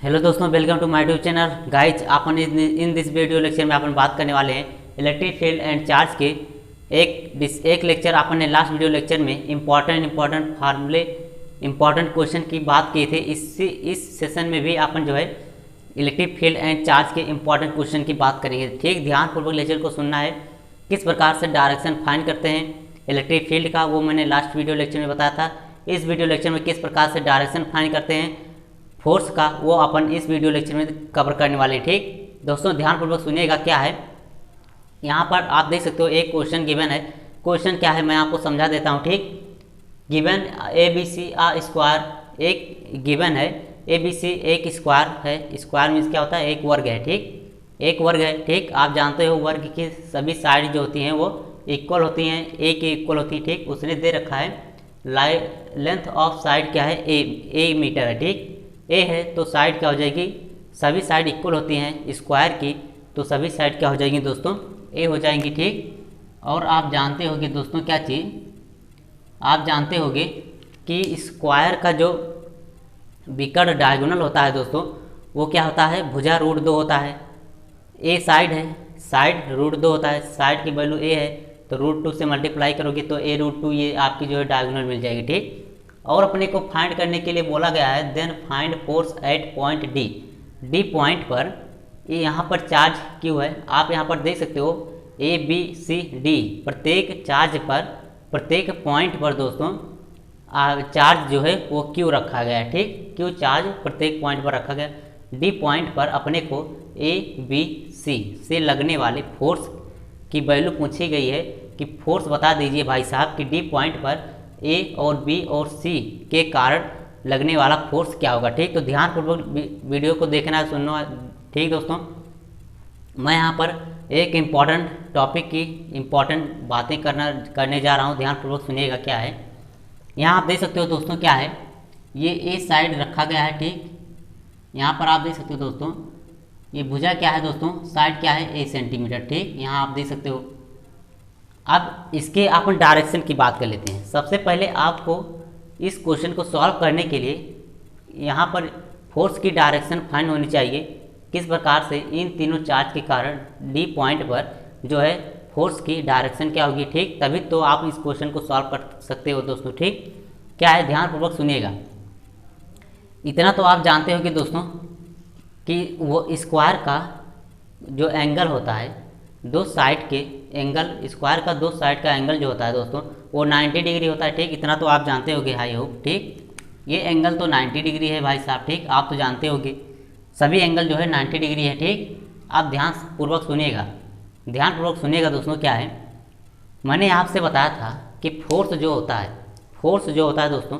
Hello दोस्तों, welcome to my YouTube channel. Guys अपन in this video lecture में अपन बात करने वाले हैं इलेक्ट्रिक फील्ड एंड चार्ज के एक लेक्चर अपन ने लास्ट वीडियो लेक्चर में इम्पॉर्टेंट फार्मूले इम्पॉर्टेंट क्वेश्चन की बात की थी। इस सेशन में भी अपन जो है इलेक्ट्रिक फील्ड एंड चार्ज के इम्पॉर्टेंट क्वेश्चन की बात करेंगे। ठीक ध्यानपूर्वक लेक्चर को सुनना है। किस प्रकार से डायरेक्शन फाइंड करते हैं इलेक्ट्रिक फील्ड का, वो मैंने लास्ट वीडियो लेक्चर में बताया था। इस वीडियो लेक्चर में किस प्रकार से डायरेक्शन फाइंड करते हैं फोर्स का, वो अपन इस वीडियो लेक्चर में कवर करने वाले हैं। ठीक दोस्तों, ध्यानपूर्वक सुनिएगा। क्या है यहाँ पर आप देख सकते हो, एक क्वेश्चन गिवन है। क्वेश्चन क्या है मैं आपको समझा देता हूँ। ठीक, गिवन ABC स्क्वायर एक गिवन है। ABC एक स्क्वायर है। स्क्वायर मीन्स क्या होता है, एक वर्ग है। ठीक, एक वर्ग है। ठीक, आप जानते हो वर्ग की सभी साइड जो होती हैं वो इक्वल होती हैं, ए की इक्वल होती है। ठीक, उसने दे रखा है लेंथ ऑफ साइड क्या है, ए मीटर है। ठीक, ए है तो साइड क्या हो जाएगी, सभी साइड इक्वल होती हैं स्क्वायर की, तो सभी साइड क्या हो जाएंगी दोस्तों, ए हो जाएंगी। ठीक, और आप जानते होगे दोस्तों क्या चीज़, आप जानते होगे कि स्क्वायर का जो विकर्ण डायगोनल होता है दोस्तों, वो क्या होता है, भुजा √2 होता है। ए साइड है, साइड √2 होता है, साइड की वैल्यू ए है तो √2 से मल्टीप्लाई करोगे तो a√2 ये आपकी जो है डायगोनल मिल जाएगी। ठीक, और अपने को फाइंड करने के लिए बोला गया है then find force at point D point पर। ये यहाँ पर चार्ज क्यू है, आप यहाँ पर देख सकते हो ABCD प्रत्येक चार्ज पर, प्रत्येक पॉइंट पर दोस्तों चार्ज जो है वो क्यू रखा गया है। ठीक, क्यू चार्ज प्रत्येक पॉइंट पर रखा गया। डी पॉइंट पर अपने को ABC से लगने वाले फोर्स की वैल्यू पूछी गई है कि फोर्स बता दीजिए भाई साहब कि डी पॉइंट पर ए और बी और सी के कारण लगने वाला फोर्स क्या होगा। ठीक, तो ध्यानपूर्वक वीडियो को देखना सुनना। ठीक दोस्तों, मैं यहाँ पर एक इम्पॉर्टेंट टॉपिक की इम्पॉर्टेंट बातें करने जा रहा हूँ। ध्यानपूर्वक सुनिएगा। क्या है यहाँ आप देख सकते हो दोस्तों, क्या है ये ए साइड रखा गया है। ठीक, यहाँ पर आप देख सकते हो दोस्तों, ये भुजा क्या है दोस्तों, साइड क्या है, 1 सेंटीमीटर। ठीक, यहाँ आप देख सकते हो। अब इसके अपन डायरेक्शन की बात कर लेते हैं। सबसे पहले आपको इस क्वेश्चन को सॉल्व करने के लिए यहाँ पर फोर्स की डायरेक्शन फाइंड होनी चाहिए। किस प्रकार से इन तीनों चार्ज के कारण डी पॉइंट पर जो है फोर्स की डायरेक्शन क्या होगी। ठीक, तभी तो आप इस क्वेश्चन को सॉल्व कर सकते हो दोस्तों। ठीक, क्या है ध्यानपूर्वक सुनिएगा। इतना तो आप जानते हो कि दोस्तों कि वो स्क्वायर का जो एंगल होता है, दो साइड के एंगल, स्क्वायर का दो साइड का एंगल जो होता है दोस्तों वो 90 डिग्री होता है। ठीक, इतना तो आप जानते होगे हाई होप। ठीक, ये एंगल तो 90 डिग्री है भाई साहब। ठीक, आप तो जानते होगे सभी एंगल जो है 90 डिग्री है। ठीक, आप ध्यानपूर्वक सुनिएगा दोस्तों। क्या है मैंने आपसे बताया था कि फोर्स जो होता है दोस्तों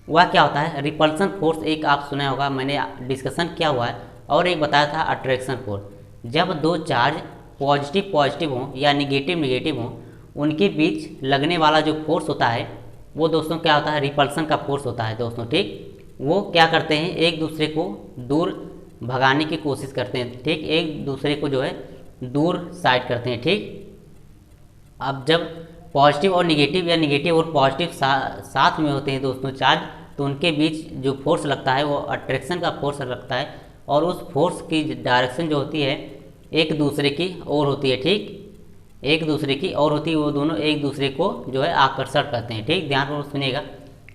वह क्या होता है, रिपल्सन फोर्स एक आप सुना होगा, मैंने डिस्कशन किया हुआ है, और एक बताया था अट्रैक्शन फोर्स। जब दो चार्ज पॉजिटिव हों या निगेटिव हों, उनके बीच लगने वाला जो फोर्स होता है वो दोस्तों क्या होता है, रिपल्सन का फोर्स होता है दोस्तों। ठीक, वो क्या करते हैं, एक दूसरे को दूर भगाने की कोशिश करते हैं। ठीक, एक दूसरे को जो है दूर साइड करते हैं। ठीक, अब जब पॉजिटिव और निगेटिव या निगेटिव और पॉजिटिव साथ में होते हैं दोस्तों चार्ज, तो उनके बीच जो फोर्स लगता है वो अट्रैक्शन का फोर्स लगता है, और उस फोर्स की डायरेक्शन जो होती है एक दूसरे की ओर होती है। ठीक, एक दूसरे की ओर होती है, वो दोनों एक दूसरे को जो है आकर्षण करते हैं। ठीक, ध्यानपूर्वक सुनिएगा।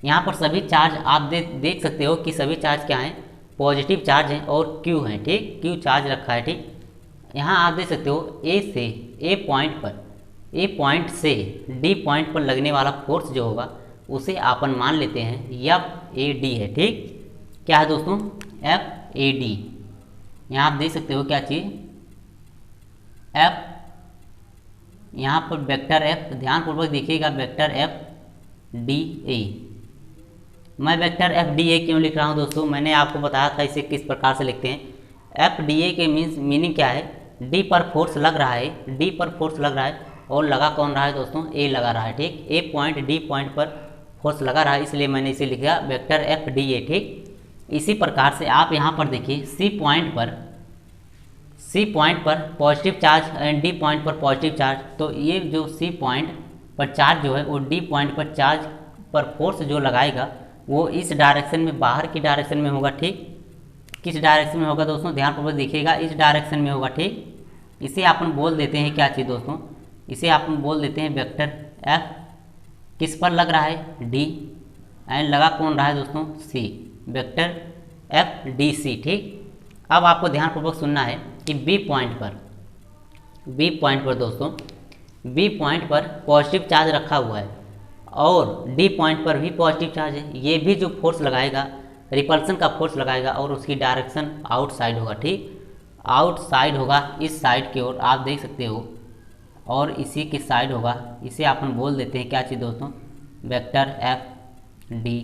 यहाँ पर सभी चार्ज आप देख सकते हो कि सभी चार्ज क्या हैं, पॉजिटिव चार्ज हैं और क्यू हैं। ठीक, क्यू चार्ज रखा है। ठीक, यहाँ आप देख सकते हो ए पॉइंट से डी पॉइंट पर लगने वाला फोर्स जो होगा उसे अपन मान लेते हैं FAD है। ठीक, क्या है दोस्तों, FAD। यहाँ आप देख सकते हो क्या चीज़, F, यहाँ पर वेक्टर F, ध्यानपूर्वक देखिएगा, वेक्टर FDA। मैं वेक्टर FDA क्यों लिख रहा हूँ दोस्तों, मैंने आपको बताया था इसे किस प्रकार से लिखते हैं। FDA के मीनिंग क्या है, डी पर फोर्स लग रहा है, और लगा कौन रहा है दोस्तों, ए लगा रहा है। ठीक, ए पॉइंट डी पॉइंट पर फोर्स लगा रहा है, इसलिए मैंने इसे लिखा वेक्टर FDA। ठीक, इसी प्रकार से आप यहाँ पर देखिए सी पॉइंट पर positive charge and D point पर पॉजिटिव चार्ज, तो ये जो सी पॉइंट पर चार्ज जो है वो डी पॉइंट पर चार्ज पर फोर्स जो लगाएगा वो इस डायरेक्शन में, बाहर की डायरेक्शन में होगा। ठीक, किस डायरेक्शन में होगा दोस्तों, ध्यानपूर्वक देखिएगा, इस डायरेक्शन में होगा, ठीक। इसे अपन बोल देते हैं क्या चीज़ दोस्तों, इसे अपन बोल देते हैं वेक्टर एफ, किस पर लग रहा है, डी, एंड लगा कौन रहा है दोस्तों, सी, वेक्टर एफ डी सी, ठीक। अब आपको ध्यानपूर्वक सुनना है कि बी पॉइंट पर दोस्तों, बी पॉइंट पर पॉजिटिव चार्ज रखा हुआ है और डी पॉइंट पर भी पॉजिटिव चार्ज है। ये भी जो फोर्स लगाएगा, रिपल्सन का फोर्स लगाएगा और उसकी डायरेक्शन आउटसाइड होगा, ठीक, आउटसाइड होगा, इस साइड की ओर आप देख सकते हो, और इसी की साइड होगा। इसे अपन बोल देते हैं क्या चीज़ दोस्तों, वेक्टर एफ डी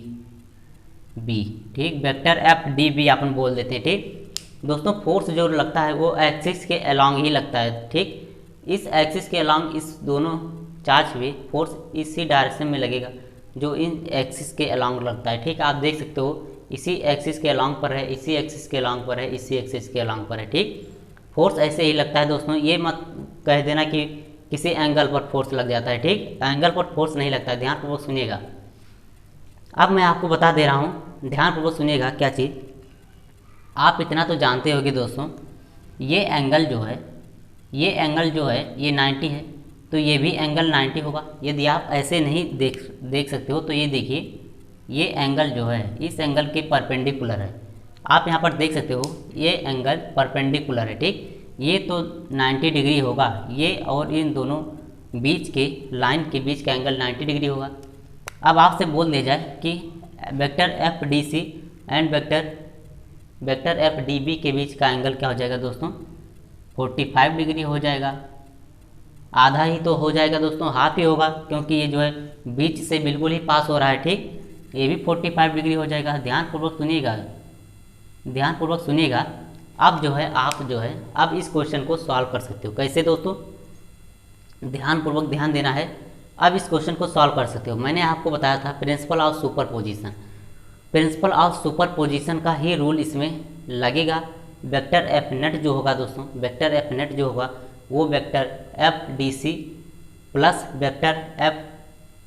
बी, ठीक, वेक्टर एफ डी बी अपन बोल देते हैं, ठीक। दोस्तों फोर्स जो लगता है वो एक्सिस के अलोंग ही लगता है, ठीक। इस एक्सिस के अलोंग इस दोनों चार्ज पे फोर्स इसी डायरेक्शन में लगेगा जो इन एक्सिस के अलोंग लगता है, ठीक। आप देख सकते हो इसी एक्सिस के अलोंग पर है, इसी एक्सिस के अलोंग पर है, इसी एक्सिस के अलोंग पर है, ठीक। फोर्स ऐसे ही लगता है दोस्तों, ये मत कह देना कि किसी एंगल पर फोर्स लग जाता है, ठीक, एंगल पर फोर्स नहीं लगता है। ध्यानपूर्वक सुनिएगा, अब मैं आपको बता दे रहा हूँ, ध्यानपूर्वक सुनिएगा क्या चीज़। आप इतना तो जानते होगे दोस्तों, ये एंगल जो है, ये एंगल जो है ये 90 है, तो ये भी एंगल 90 होगा। यदि आप ऐसे नहीं देख सकते हो तो ये देखिए, ये एंगल जो है इस एंगल के परपेंडिकुलर है। आप यहाँ पर देख सकते हो ये एंगल परपेंडिकुलर है, ठीक। ये तो 90 डिग्री होगा, ये और इन दोनों बीच के लाइन के बीच का एंगल 90 डिग्री होगा। अब आपसे बोल दिया जाए कि vector F D C and vector F D B के बीच का एंगल क्या हो जाएगा दोस्तों, 45 डिग्री हो जाएगा। आधा ही तो हो जाएगा दोस्तों, हाफ ही होगा, क्योंकि ये जो है बीच से बिल्कुल ही पास हो रहा है, ठीक। ये भी 45 डिग्री हो जाएगा। ध्यानपूर्वक सुनिएगा, ध्यानपूर्वक सुनिएगा। अब जो है आप जो है अब इस क्वेश्चन को सॉल्व कर सकते हो। कैसे दोस्तों, ध्यानपूर्वक ध्यान देना है। अब इस क्वेश्चन को सॉल्व कर सकते हो। मैंने आपको बताया था principle of superposition, principle of superposition का ही रूल इसमें लगेगा। वेक्टर एफ नेट जो होगा दोस्तों, वेक्टर एफ नेट जो होगा वो vector F D C plus vector F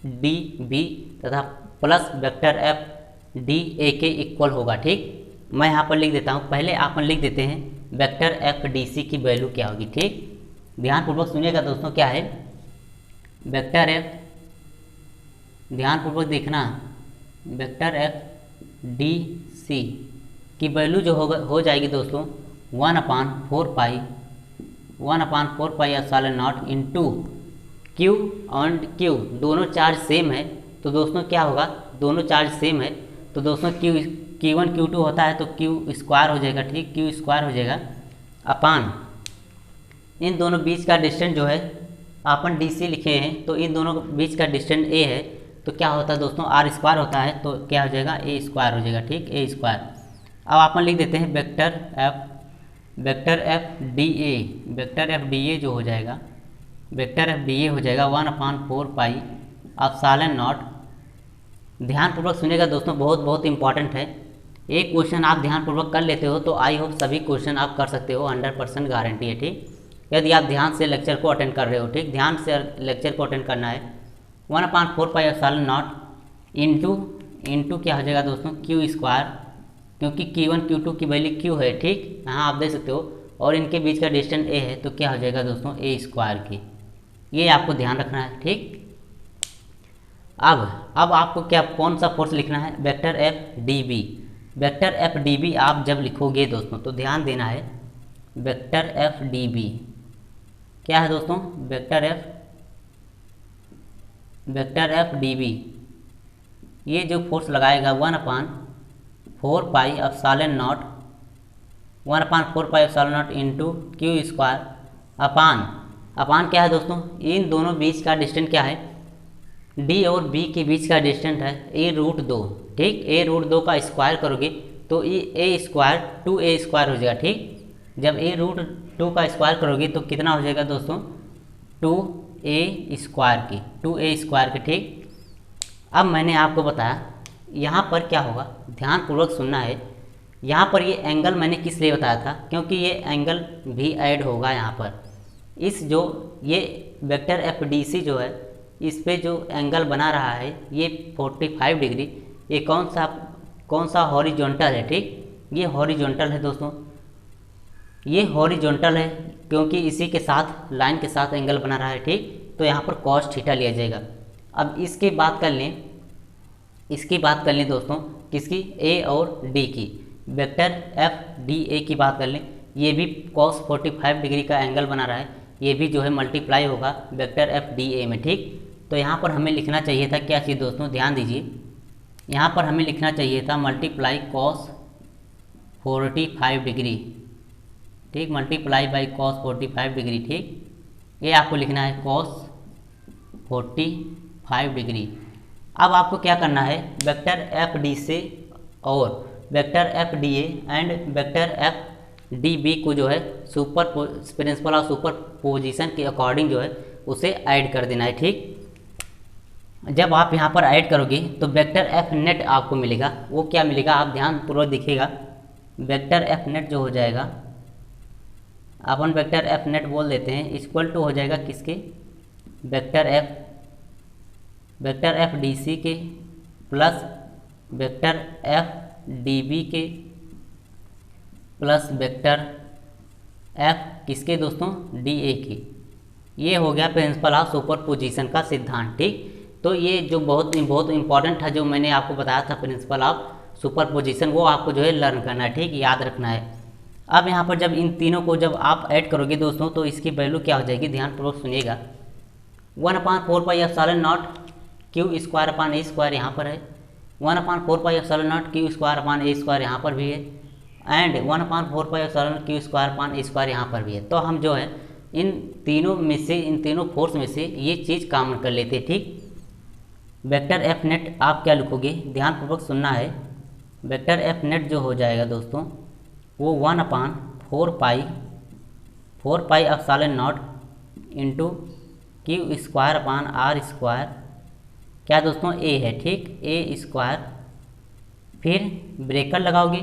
D B तथा plus vector F D A के इक्वल होगा, ठीक। मैं यहाँ पर लिख देता हूँ, पहले आप लिख देते हैं वेक्टर एफ डी सी की वैल्यू क्या होगी, ठीक। ध्यानपूर्वक सुनिएगा दोस्तों, क्या है वेक्टर एफ, ध्यानपूर्वक देखना, वेक्टर एफ डी सी की वैल्यू जो हो जाएगी दोस्तों 1/4 pi epsilon not into Q and Q, दोनों चार्ज सेम है तो दोस्तों क्या होगा, दोनों चार्ज सेम है तो दोस्तों Q1 Q2 होता है तो Q स्क्वायर हो जाएगा, ठीक, Q स्क्वायर हो जाएगा अपान इन दोनों बीच का डिस्टेंस जो है अपन DC लिखे हैं तो इन दोनों बीच का डिस्टेंस A है तो क्या होता है दोस्तों R स्क्वायर होता है तो क्या हो जाएगा A स्क्वायर हो जाएगा, ठीक, A स्क्वायर। अब अपन लिख देते हैं वेक्टर एफ डी ए जो हो जाएगा, वेक्टर एफ डी ए हो जाएगा 1/4 पाई एप्सिलॉन नॉट। ध्यानपूर्वक सुनिएगा दोस्तों, बहुत इंपॉर्टेंट है। एक क्वेश्चन आप ध्यानपूर्वक कर लेते हो तो आई होप सभी क्वेश्चन आप कर सकते हो, 100% गारंटी है, ठीक। यदि आप ध्यान से लेक्चर को अटेंड कर रहे हो, ठीक, ध्यान से लेक्चर को अटेंड करना है। 1/4 पाई एप्सिलॉन नॉट इंटू क्या हो जाएगा दोस्तों Q स्क्वायर, क्योंकि Q1 Q2 की वैल्यू Q है, ठीक, यहाँ आप देख सकते हो, और इनके बीच का डिस्टेंस A है तो क्या हो जाएगा दोस्तों A स्क्वायर की। ये आपको ध्यान रखना है, ठीक। अब आपको क्या कौन सा फोर्स लिखना है, vector F D B. Vector F D B आप जब लिखोगे दोस्तों तो ध्यान देना है, वेक्टर एफ डी बी क्या है दोस्तों, वेक्टर एफ डी बी, ये जो फोर्स लगाएगा 1/4 pi epsilon not, 1/4 pi epsilon not into Q square अपान क्या है दोस्तों, इन दोनों बीच का डिस्टेंस क्या है, डी और बी के बीच का डिस्टेंस है A√2, ठीक। A√2 का स्क्वायर करोगे तो A स्क्वायर 2A स्क्वायर हो जाएगा, ठीक। जब A√2 का स्क्वायर करोगे तो कितना हो जाएगा दोस्तों 2A स्क्वायर के, ठीक। अब मैंने आपको बताया यहाँ पर क्या होगा, ध्यानपूर्वक सुनना है। यहाँ पर ये एंगल मैंने किस लिए बताया था, क्योंकि ये एंगल भी ऐड होगा यहाँ पर। इस जो ये वेक्टर एफ डी सी जो है इस पे जो एंगल बना रहा है ये 45 डिग्री, ये कौन सा हॉरिजॉन्टल है, ठीक। ये हॉरिजॉन्टल है दोस्तों, ये हॉरिजॉन्टल है क्योंकि इसी के साथ लाइन के साथ एंगल बना रहा है, ठीक। तो यहाँ पर कॉस थीटा लिया जाएगा। अब इसकी बात कर लें दोस्तों, किसकी, ए और डी की, वेक्टर एफ डी ए की बात कर लें। ये भी cos 45 डिग्री का एंगल बना रहा है, ये भी जो है मल्टीप्लाई होगा वेक्टर एफ डी ए में, ठीक। तो यहाँ पर हमें लिखना चाहिए था क्या चीज़ दोस्तों, ध्यान दीजिए, यहाँ पर हमें लिखना चाहिए था मल्टीप्लाई cos 45 डिग्री, ठीक, मल्टीप्लाई बाई cos 45 डिग्री, ठीक। ये आपको लिखना है cos 45 डिग्री। अब आपको क्या करना है, वेक्टर एफ डी से और vector F D A and vector F D B को जो है प्रिंसिपल ऑफ सुपर पोजिशन के अकॉर्डिंग जो है उसे ऐड कर देना है, ठीक। जब आप यहाँ पर ऐड करोगे तो वेक्टर एफ नेट आपको मिलेगा। वो क्या मिलेगा, आप ध्यानपूर्वक देखिएगा। वेक्टर एफ नेट जो हो जाएगा, अपन वेक्टर एफ नेट बोल देते हैं, इक्वल टू हो जाएगा किसके, वेक्टर एफ डी सी के plus vector F D B के प्लस वेक्टर एफ किसके दोस्तों, डी ए की। ये हो गया प्रिंसिपल ऑफ सुपरपोजिशन का सिद्धांत, ठीक। तो ये जो बहुत इंपॉर्टेंट था, जो मैंने आपको बताया था प्रिंसिपल ऑफ सुपरपोजिशन, वो आपको जो है लर्न करना है, ठीक, याद रखना है। अब यहाँ पर जब इन तीनों को जब आप ऐड करोगे दोस्तों तो इसकी वैल्यू क्या हो जाएगी, ध्यानपूर्वक सुनिएगा। 1/4πε0 Q square upon A square यहाँ पर है, 1/4πε0 Q square upon A square यहाँ पर भी है, and 1/4πε0 Q square upon A square यहाँ पर भी है। तो हम जो है इन तीनों फोर्स में से ये चीज़ कॉमन कर लेते हैं, ठीक। वेक्टर एफ नेट आप क्या लिखोगे, ध्यानपूर्वक सुनना है। वेक्टर एफ नेट जो हो जाएगा दोस्तों वो 1/4πε0 into Q square upon R square, क्या दोस्तों, ए है, ठीक, ए स्क्वायर, फिर ब्रेकर लगाओगे,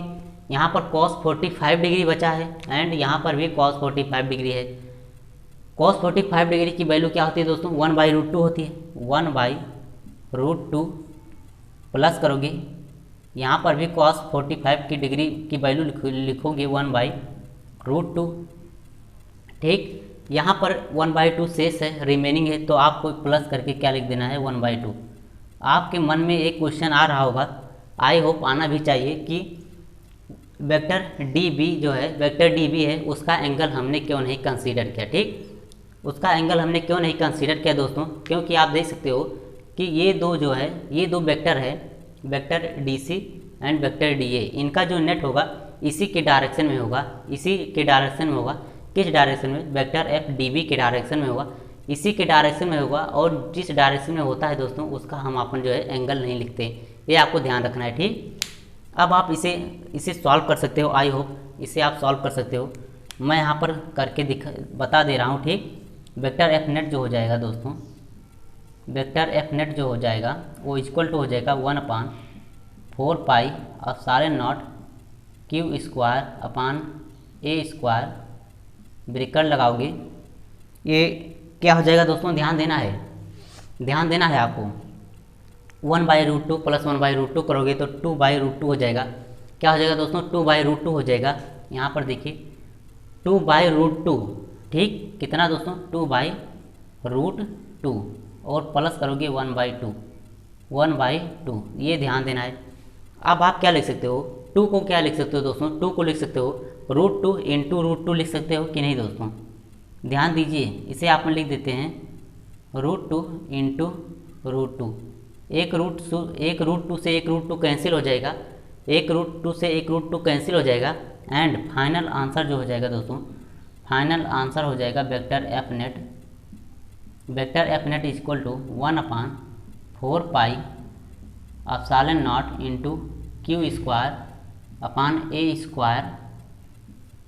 यहाँ पर cos 45 डिग्री बचा है एंड यहाँ पर भी cos 45 डिग्री है। cos 45 डिग्री की वैल्यू क्या होती है दोस्तों, 1/√2 होती है, 1/√2 प्लस करोगे, यहाँ पर भी cos 45 की डिग्री की वैल्यू लिखोगे 1/√2, ठीक। यहाँ पर 1/2 शेष है, रिमेनिंग है, तो आपको प्लस करके क्या लिख देना है, 1/2। आपके मन में एक क्वेश्चन आ रहा होगा, आई होप आना भी चाहिए, कि वेक्टर डी बी जो है, वेक्टर डी बी है, उसका एंगल हमने क्यों नहीं कंसीडर किया, ठीक। उसका एंगल हमने क्यों नहीं कंसीडर किया दोस्तों, क्योंकि आप देख सकते हो कि ये दो जो है, ये दो वेक्टर है, vector D C and vector D A, इनका जो नेट होगा इसी के डायरेक्शन में होगा, इसी के डायरेक्शन में होगा। किस डायरेक्शन में, वेक्टर एफ डी बी के डायरेक्शन में होगा, इसी के डायरेक्शन में होगा, और जिस डायरेक्शन में होता है दोस्तों उसका हम अपन जो है एंगल नहीं लिखते, ये आपको ध्यान रखना है, ठीक। अब आप इसे सॉल्व कर सकते हो, आई होप इसे आप सॉल्व कर सकते हो, मैं यहाँ पर करके बता दे रहा हूँ, ठीक। वेक्टर एफ नेट जो हो जाएगा दोस्तों, वेक्टर एफ नेट जो हो जाएगा वो इक्वल टू हो जाएगा 1/4πε0 Q square upon A square, breaker लगाओगे, ये क्या हो जाएगा दोस्तों, ध्यान देना है आपको। 1/√2 प्लस 1/√2 करोगे तो 2/√2 हो जाएगा। क्या हो जाएगा दोस्तों, 2/√2 हो जाएगा। यहाँ पर देखिए 2/√2, ठीक, कितना दोस्तों, 2/√2 और प्लस करोगे 1/2, ये ध्यान देना है। अब आप क्या लिख सकते हो, 2 को क्या लिख सकते हो दोस्तों, 2 को लिख सकते हो √2 इंटू √2 लिख सकते हो कि नहीं दोस्तों, ध्यान दीजिए। इसे आप लिख देते हैं √2 इंटू √2, एक √2 से एक √2 कैंसिल हो जाएगा, एक √2 से एक √2 कैंसिल हो जाएगा, एंड फाइनल आंसर जो हो जाएगा दोस्तों, फाइनल आंसर हो जाएगा vector F net equal to 1/4πε0 into Q square upon A square,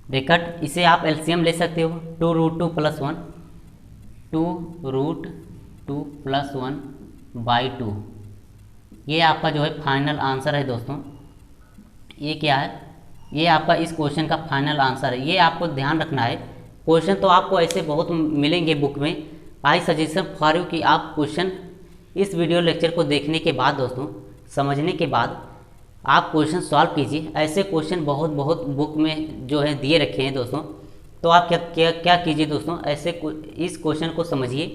bracket, इसे आप एलसीएम ले सकते हो, 2√2 + 1, 2√2 + 1/2, ये आपका जो है फाइनल आंसर है दोस्तों। ये क्या है, ये आपका इस क्वेश्चन का फाइनल आंसर है। ये आपको ध्यान रखना है, क्वेश्चन तो आपको ऐसे बहुत मिलेंगे बुक में। आई सजेशन फॉर यू कि आप क्वेश्चन इस वीडियो लेक्चर को देखने के बाद दोस्तों, समझने के बाद आप क्वेश्चन सॉल्व कीजिए। ऐसे क्वेश्चन बहुत बहुत बुक में जो है दिए रखे हैं दोस्तों। तो आप क्या क्या क्या कीजिए दोस्तों, ऐसे इस क्वेश्चन को समझिए।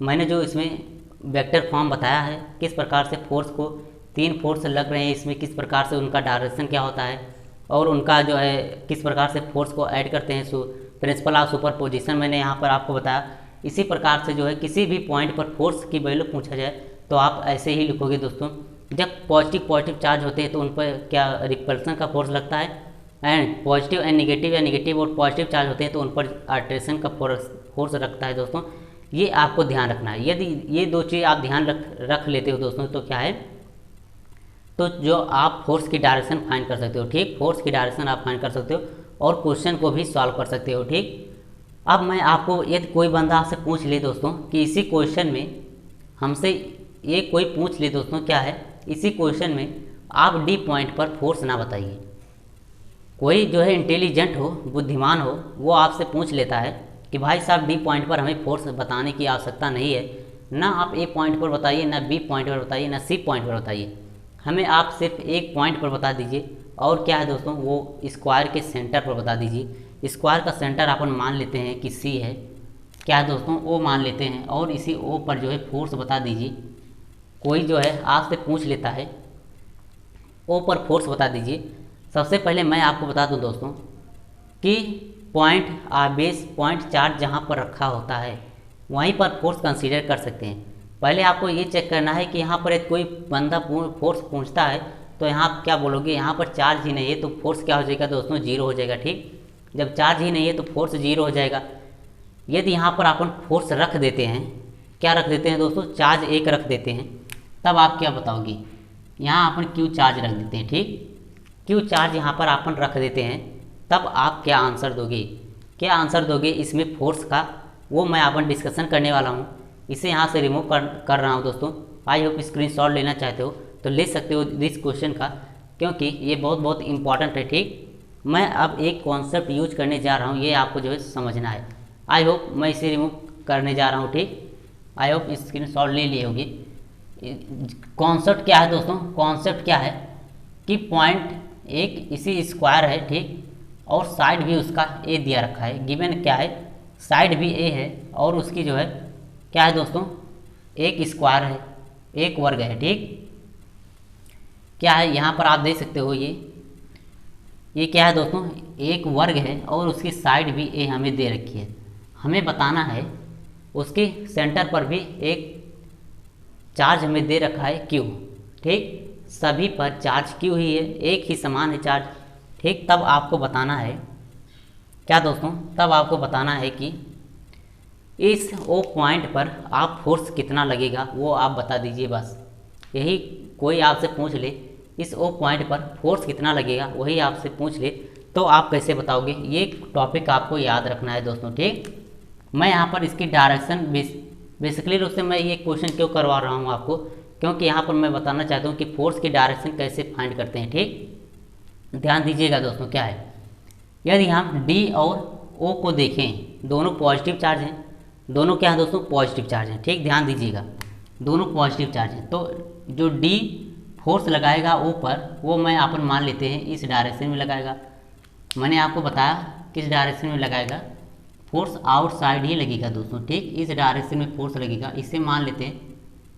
मैंने जो इसमें वेक्टर फॉर्म बताया है, किस प्रकार से फोर्स को 3 फोर्स लग रहे हैं इसमें, किस प्रकार से उनका डायरेक्शन क्या होता है और उनका जो है किस प्रकार से फोर्स को ऐड करते हैं। प्रिंसिपल ऑफ सुपरपोजिशन मैंने यहाँ पर आपको बताया। इसी प्रकार से जो है किसी भी पॉइंट पर फोर्स की वैल्यू पूछा जाए तो आप ऐसे ही लिखोगे दोस्तों। जब पॉजिटिव चार्ज होते हैं तो उन पर क्या रिपल्सन का फोर्स लगता है, एंड पॉजिटिव एंड नेगेटिव या नेगेटिव और पॉजिटिव चार्ज होते हैं तो उन पर अट्रैक्शन का फोर्स रखता है दोस्तों। ये आपको ध्यान रखना है। यदि ये 2 चीज़ आप ध्यान रख लेते हो दोस्तों तो क्या है, तो जो आप फोर्स की डायरेक्शन फाइंड कर सकते हो। ठीक, फोर्स की डायरेक्शन आप फाइंड कर सकते हो और क्वेश्चन को भी सॉल्व कर सकते हो। ठीक, अब मैं आपको, यदि कोई बंदा आपसे पूछ ले दोस्तों कि इसी क्वेश्चन में हमसे ये कोई पूछ ले दोस्तों, क्या है इसी क्वेश्चन में आप डी पॉइंट पर फोर्स ना बताइए। कोई जो है इंटेलिजेंट हो, बुद्धिमान हो, वो आपसे पूछ लेता है कि भाई साहब डी पॉइंट पर हमें फोर्स बताने की आवश्यकता नहीं है, ना आप ए पॉइंट पर बताइए, ना बी पॉइंट पर बताइए, ना सी पॉइंट पर बताइए, हमें आप सिर्फ एक पॉइंट पर बता दीजिए। और क्या है दोस्तों, वो स्क्वायर के सेंटर पर बता दीजिए। स्क्वायर का सेंटर अपन मान लेते हैं कि सी है, क्या है दोस्तों ओ मान लेते हैं, और इसी ओ पर जो है फोर्स बता दीजिए। कोई जो है आपसे पूछ लेता है ओ पर फोर्स बता दीजिए। सबसे पहले मैं आपको बता दूं दोस्तों कि पॉइंट चार्ज जहाँ पर रखा होता है वहीं पर फोर्स कंसीडर कर सकते हैं। पहले आपको ये चेक करना है कि यहाँ पर एक कोई बंदा फोर्स पूछता है तो यहाँ आप क्या बोलोगे, यहाँ पर चार्ज ही नहीं है तो फोर्स क्या हो जाएगा दोस्तों, 0 हो जाएगा। ठीक, जब चार्ज ही नहीं है तो फोर्स 0 हो जाएगा। यदि यहाँ पर अपन फोर्स रख देते हैं, क्या रख देते हैं दोस्तों, चार्ज 1 रख देते हैं, तब आप क्या बताओगे, यहाँ अपन क्यू चार्ज रख देते हैं। ठीक, क्यू चार्ज यहाँ पर अपन रख देते हैं, तब आप क्या आंसर दोगे, क्या आंसर दोगे इसमें फोर्स का, वो मैं अपन डिस्कशन करने वाला हूँ। इसे यहाँ से रिमूव कर रहा हूँ दोस्तों। आई होप स्क्रीनशॉट लेना चाहते हो तो ले सकते हो इस क्वेश्चन का, क्योंकि ये बहुत इंपॉर्टेंट है। ठीक, मैं अब एक कॉन्सेप्ट यूज करने जा रहा हूँ, ये आपको जो है समझना है। आई होप मैं इसे रिमूव करने जा रहा हूँ। ठीक, आई होप स्क्रीनशॉट ले लिए होगी। कॉन्सेप्ट क्या है दोस्तों, कॉन्सेप्ट क्या है कि पॉइंट एक इसी स्क्वायर है। ठीक, और साइड भी उसका ए दिया रखा है, गिवन क्या है, साइड भी ए है, और उसकी जो है क्या है दोस्तों, एक स्क्वायर है, एक वर्ग है। ठीक, क्या है यहाँ पर आप देख सकते हो, ये क्या है दोस्तों, एक वर्ग है और उसकी साइड भी ए हमें दे रखी है। हमें बताना है उसके सेंटर पर भी एक चार्ज हमें दे रखा है क्यू। ठीक, सभी पर चार्ज क्यू ही है, एक ही समान है चार्ज। ठीक, तब आपको बताना है क्या दोस्तों, तब आपको बताना है कि इस ओ पॉइंट पर आप फोर्स कितना लगेगा वो आप बता दीजिए। बस यही, कोई आपसे पूछ ले इस ओ पॉइंट पर फोर्स कितना लगेगा, वही आपसे पूछ ले तो आप कैसे बताओगे, ये टॉपिक आपको याद रखना है दोस्तों। ठीक, मैं यहाँ पर इसकी डायरेक्शन बेसिकली रूप से मैं ये क्वेश्चन क्यों करवा रहा हूँ आपको, क्योंकि यहाँ पर मैं बताना चाहता हूँ कि फोर्स की डायरेक्शन कैसे फाइंड करते हैं। ठीक, ध्यान दीजिएगा दोस्तों, क्या है, यदि हम डी और ओ को देखें, दोनों पॉजिटिव चार्ज हैं, दोनों क्या है दोस्तों, पॉजिटिव चार्ज हैं। ठीक, ध्यान दीजिएगा, दोनों पॉजिटिव चार्ज हैं, तो जो डी फोर्स लगाएगा ओ पर, वो मैं अपन मान लेते हैं इस डायरेक्शन में लगाएगा। मैंने आपको बताया किस डायरेक्शन में लगाएगा, फोर्स आउटसाइड ही लगेगा दोस्तों। ठीक, इस डायरेक्शन में फोर्स लगेगा, इसे मान लेते हैं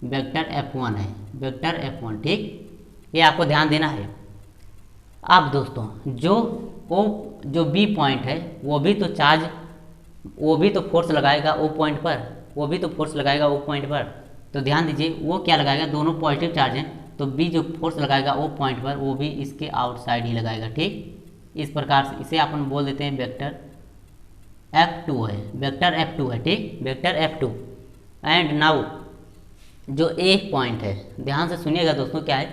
वेक्टर F1 है, वेक्टर F1। ठीक, ये आपको ध्यान देना है। अब दोस्तों जो बी पॉइंट है वो भी तो चार्ज, वो भी तो फोर्स लगाएगा ओ पॉइंट पर, वो भी तो फोर्स लगाएगा ओ पॉइंट पर। तो ध्यान दीजिए वो क्या लगाएगा, दोनों पॉजिटिव चार्ज हैं, तो बी जो फोर्स लगाएगा ओ पॉइंट पर वो भी इसके आउटसाइड ही लगाएगा। ठीक, इस प्रकार से इसे अपन बोल देते हैं वेक्टर F2 है, वेक्टर F2 है। ठीक, वेक्टर F2। एंड नाउ जो ए पॉइंट है, ध्यान से सुनिएगा दोस्तों, क्या है,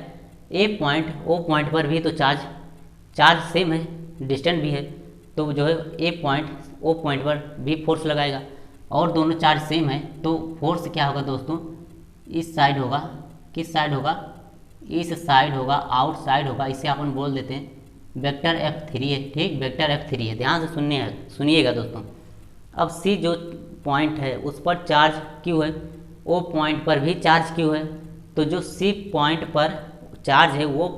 ए पॉइंट ओ पॉइंट पर भी तो चार्ज सेम है, डिस्टेंस भी है, तो जो है ए पॉइंट ओ पॉइंट पर भी फोर्स लगाएगा, और दोनों चार्ज सेम है, तो फोर्स क्या होगा दोस्तों, इस साइड होगा, किस साइड होगा, इस साइड होगा, आउटसाइड होगा। इसे अपन बोल देते हैं वेक्टर F3 है। ठीक, वेक्टर F3 है, ध्यान से सुनिएगा दोस्तों। अब सी जो पॉइंट है उस पर चार्ज क्यू है, ओ पॉइंट पर भी चार्ज क्यू है, तो जो सी पॉइंट पर चार्ज है वो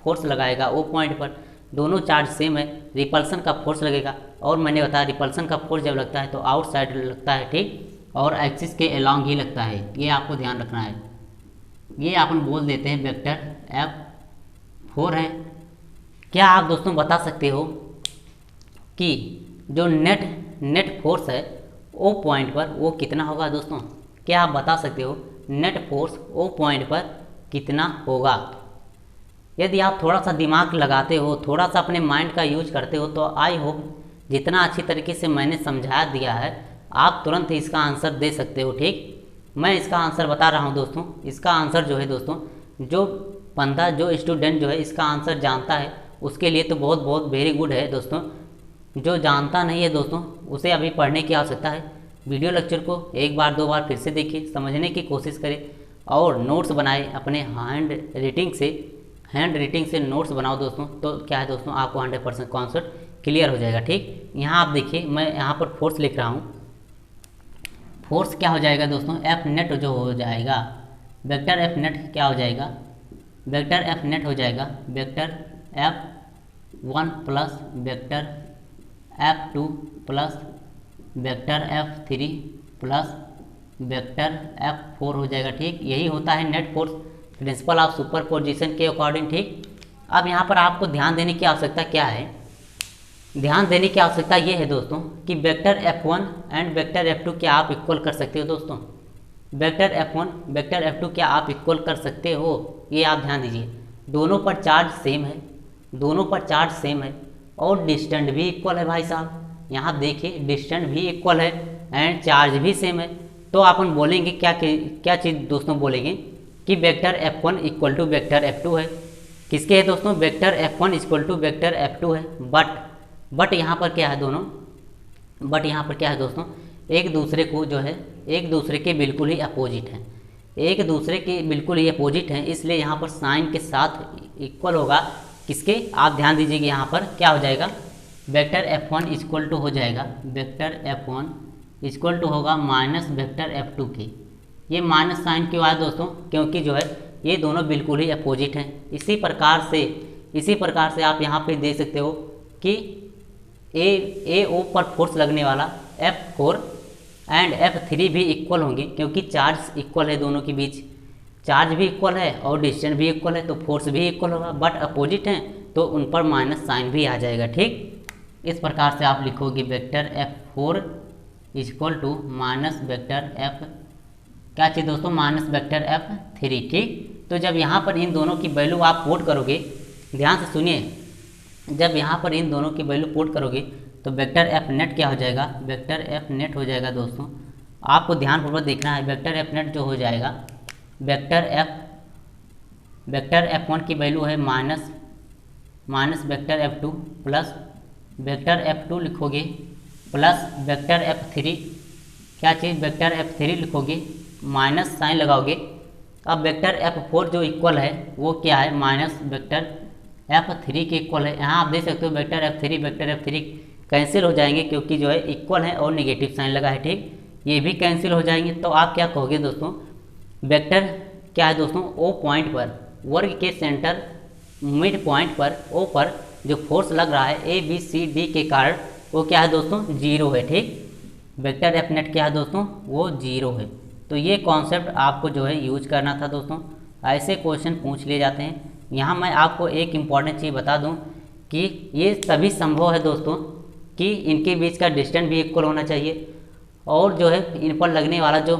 फोर्स लगाएगा ओ पॉइंट पर, दोनों चार्ज सेम है, रिपल्सन का फोर्स लगेगा। और मैंने बताया रिपल्सन का फोर्स जब लगता है तो आउटसाइड लगता है, ठीक, और एक्सिस के अलोंग ही लगता है, ये आपको ध्यान रखना है। ये अपन बोल देते हैं वेक्टर F4 है। क्या आप दोस्तों बता सकते हो कि जो नेट फोर्स है ओ पॉइंट पर वो कितना होगा दोस्तों? क्या आप बता सकते हो नेट फोर्स ओ पॉइंट पर कितना होगा? यदि आप थोड़ा सा दिमाग लगाते हो, थोड़ा सा अपने माइंड का यूज करते हो, तो आई होप जितना अच्छी तरीके से मैंने समझा दिया है आप तुरंत ही इसका आंसर दे सकते हो, ठीक। मैं इसका आंसर बता रहा हूँ दोस्तों। इसका आंसर जो है दोस्तों, जो बंदा जो स्टूडेंट जो है इसका आंसर जानता है उसके लिए तो बहुत बहुत वेरी गुड है दोस्तों। जो जानता नहीं है दोस्तों उसे अभी पढ़ने की आवश्यकता है। वीडियो लेक्चर को एक बार दो बार फिर से देखिए, समझने की कोशिश करें और नोट्स बनाए अपने हैंड राइटिंग से नोट्स बनाओ दोस्तों। तो क्या है दोस्तों, आपको 100% कॉन्सेप्ट क्लियर हो जाएगा, ठीक। यहाँ आप देखिए मैं यहाँ पर फोर्स लिख रहा हूँ। फोर्स क्या हो जाएगा दोस्तों, एफ नेट जो हो जाएगा, वेक्टर एफ नेट क्या हो जाएगा, वेक्टर एफ नेट हो जाएगा vector F1 plus vector F2 plus vector F3 plus vector F4 हो जाएगा, ठीक। यही होता है net force principle of superposition के अकॉर्डिंग, ठीक। अब यहाँ पर आपको ध्यान देने की आवश्यकता क्या है? ध्यान देने की आवश्यकता ये है दोस्तों कि vector F1 and vector F2 क्या आप इक्वल कर सकते हो दोस्तों? वेक्टर F1 वेक्टर F2 क्या आप इक्वल कर सकते हो? ये आप ध्यान दीजिए। दोनों पर चार्ज सेम है, दोनों पर चार्ज सेम है और डिस्टेंस भी इक्वल है भाई साहब। यहाँ देखिए डिस्टेंस भी इक्वल है एंड चार्ज भी सेम है। तो अपन बोलेंगे क्या चीज़ दोस्तों बोलेंगे कि vector F1 equal to vector F2 है। किसके है दोस्तों? Vector F1 equal to vector F2 है। बट यहाँ पर क्या है दोस्तों, एक दूसरे को जो है एक दूसरे के बिल्कुल ही अपोजिट हैं, एक दूसरे के बिल्कुल ही अपोजिट हैं, इसलिए यहाँ पर साइन के साथ इक्वल होगा किसके? आप ध्यान दीजिएगा यहाँ पर क्या हो जाएगा, वेक्टर F1 इक्वल टू हो जाएगा, वेक्टर F1 इक्वल टू होगा माइनस वेक्टर F2 के। ये माइनस साइन क्यों आया दोस्तों? क्योंकि जो है ये दोनों बिल्कुल ही अपोजिट हैं। इसी प्रकार से आप यहाँ पे देख सकते हो कि ए ओ पर फोर्स लगने वाला F4 एंड F3 भी इक्वल होंगे क्योंकि चार्ज इक्वल है, दोनों के बीच चार्ज भी इक्वल है और डिस्टेंस भी इक्वल है, तो फोर्स भी इक्वल होगा। बट अपोजिट हैं तो उन पर माइनस साइन भी आ जाएगा, ठीक। इस प्रकार से आप लिखोगे vector F4 equal to minus vector F क्या चीज़ दोस्तों, माइनस वेक्टर F3, ठीक। तो जब यहाँ पर इन दोनों की वैल्यू आप पुट करोगे, ध्यान से सुनिए, जब यहाँ पर इन दोनों की वैल्यू पुट करोगे तो वेक्टर F नेट क्या हो जाएगा, वेक्टर F नेट हो जाएगा दोस्तों। आपको ध्यानपूर्वक देखना है, वेक्टर F नेट जो हो जाएगा वेक्टर F1 की वैल्यू है minus vector F2 plus vector F2 लिखोगे प्लस वेक्टर F3 क्या चीज़, वेक्टर F3 लिखोगे, माइनस साइन लगाओगे। अब वेक्टर F4 जो इक्वल है वो क्या है, माइनस वेक्टर F3 के इक्वल है। यहाँ आप देख सकते हो वेक्टर F3 कैंसिल हो जाएंगे क्योंकि जो है इक्वल है और नेगेटिव साइन लगा है, ठीक। ये भी कैंसिल हो जाएंगे। तो आप क्या कहोगे दोस्तों, वेक्टर क्या है दोस्तों, ओ पॉइंट पर वर्ग के सेंटर मिड पॉइंट पर ओ पर जो फोर्स लग रहा है ABCD के कारण वो क्या है दोस्तों, जीरो है, ठीक। वेक्टर F नेट क्या है दोस्तों, वो जीरो है। तो ये कॉन्सेप्ट आपको जो है यूज करना था दोस्तों। ऐसे क्वेश्चन पूछ लिए जाते हैं। यहाँ मैं आपको एक इम्पॉर्टेंट चीज़ बता दूँ कि ये तभी संभव है दोस्तों कि इनके बीच का डिस्टेंस भी इक्वल होना चाहिए और जो है इन पर लगने वाला जो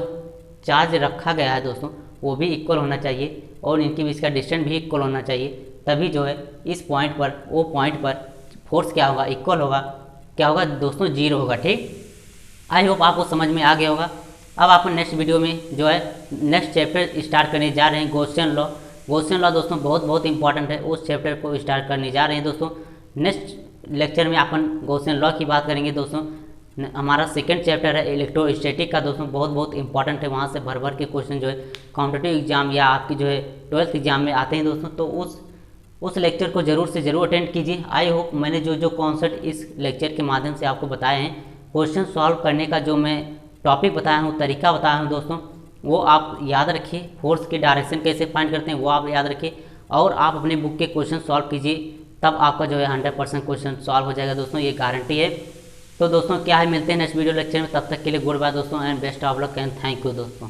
चार्ज रखा गया है दोस्तों वो भी इक्वल होना चाहिए और इनके बीच का डिस्टेंस भी इक्वल होना चाहिए। तभी जो है इस पॉइंट पर ओ पॉइंट पर फोर्स क्या होगा, इक्वल होगा। क्या होगा दोस्तों, जीरो होगा, ठीक। आई होप आपको समझ में आ गया होगा। अब आप नेक्स्ट वीडियो में जो है नेक्स्ट चैप्टर स्टार्ट करने जा रहे हैं, गॉसियन लॉ दोस्तों बहुत इंपॉर्टेंट है, उस चैप्टर को स्टार्ट करने जा रहे हैं दोस्तों। नेक्स्ट लेक्चर में अपन गॉसियन लॉ की बात करेंगे दोस्तों। हमारा सेकंड चैप्टर है इलेक्ट्रोस्टैटिक का दोस्तों, बहुत इंपॉर्टेंट है। वहाँ से भर के क्वेश्चन जो है कॉम्पिटिटिव एग्जाम या आपकी जो है 12th एग्जाम में आते हैं दोस्तों। तो उस लेक्चर को ज़रूर से ज़रूर अटेंड कीजिए। आई होप मैंने जो कॉन्सेप्ट इस लेक्चर के माध्यम से आपको बताए हैं, क्वेश्चन सॉल्व करने का जो मैं टॉपिक बताया हूँ, तरीका बताया हूँ दोस्तों, वो आप याद रखिए। फोर्स की डायरेक्शन कैसे फाइंड करते हैं वो आप याद रखिए और आप अपनी बुक के क्वेश्चन सॉल्व कीजिए, तब आपका जो है 100% क्वेश्चन सॉल्व हो जाएगा दोस्तों, ये गारंटी है। तो दोस्तों क्या है, मिलते हैं नेक्स्ट वीडियो लेक्चर में, तब तक के लिए गुड बाय दोस्तों and best of luck and thank you दोस्तों।